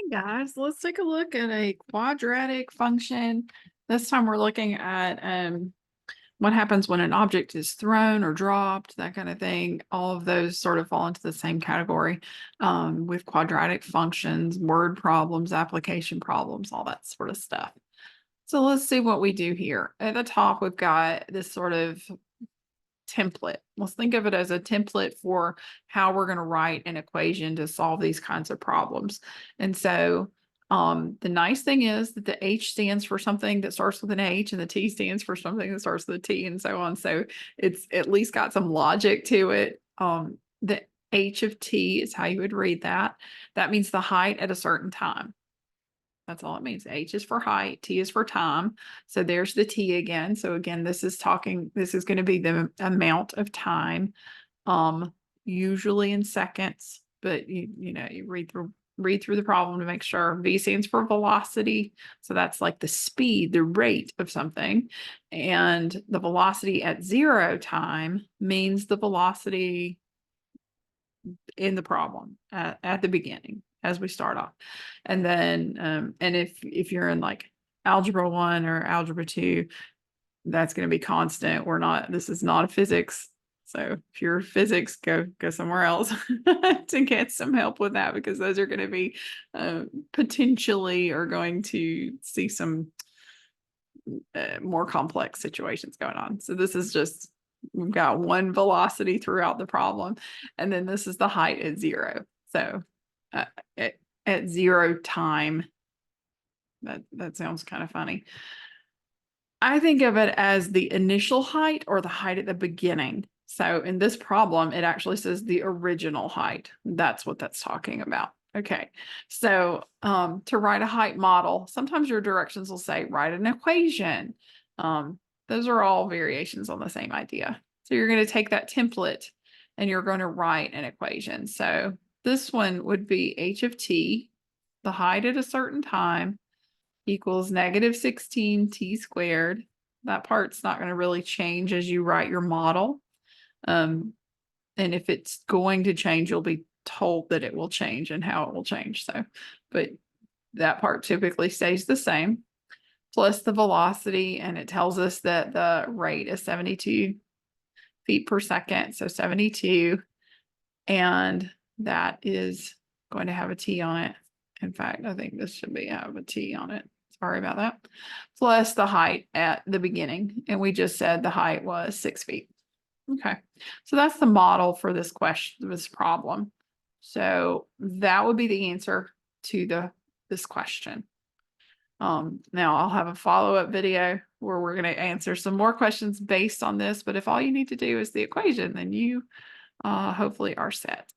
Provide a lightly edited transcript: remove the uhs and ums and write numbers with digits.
Hey guys, let's take a look at a quadratic function. This time we're looking at what happens when an object is thrown or dropped, that kind of thing. All of those sort of fall into the same category with quadratic functions, word problems, application problems, all that sort of stuff. So let's see what we do here. At the top, we've got this sort of template. Let's think of it as a template for how we're going to write an equation to solve these kinds of problems. And so the nice thing is that the H stands for something that starts with an H and the T stands for something that starts with a T and so on. So it's at least got some logic to it. The H of T is how you would read that. That means the height at a certain time. That's all it means. H is for height, T is for time. So there's the T again. So again, this is going to be the amount of time, usually in seconds, but you read through the problem to make sure. V stands for velocity. So that's like the speed, the rate of something. And the velocity at 0 time means the velocity in the problem at the beginning as we start off. And then and if you're in like algebra 1 or algebra 2, that's going to be constant. This is not a physics. So if you're physics, go somewhere else to get some help with that, because those are going to be potentially are going to see some more complex situations going on. So this is just, we've got one velocity throughout the problem, and then this is the height at 0. So at 0 time, that sounds kind of funny. I think of it as the initial height or the height at the beginning. So in this problem, it actually says the original height. That's what that's talking about. Okay, so to write a height model, sometimes your directions will say write an equation. Those are all variations on the same idea. So you're going to take that template and you're going to write an equation. So this one would be h of t, the height at a certain time, equals -16 t squared. That part's not going to really change as you write your model. And if it's going to change, you'll be told that it will change and how it will change. So, but that part typically stays the same, plus the velocity, and it tells us that the rate is 72 feet per second. So 72, and that is going to have a T on it. In fact, I think this should have a T on it. Sorry about that. Plus the height at the beginning. And we just said the height was 6 feet. Okay. So that's the model for this question, this problem. So that would be the answer to this question. Now I'll have a follow-up video where we're going to answer some more questions based on this. But if all you need to do is the equation, then you hopefully are set.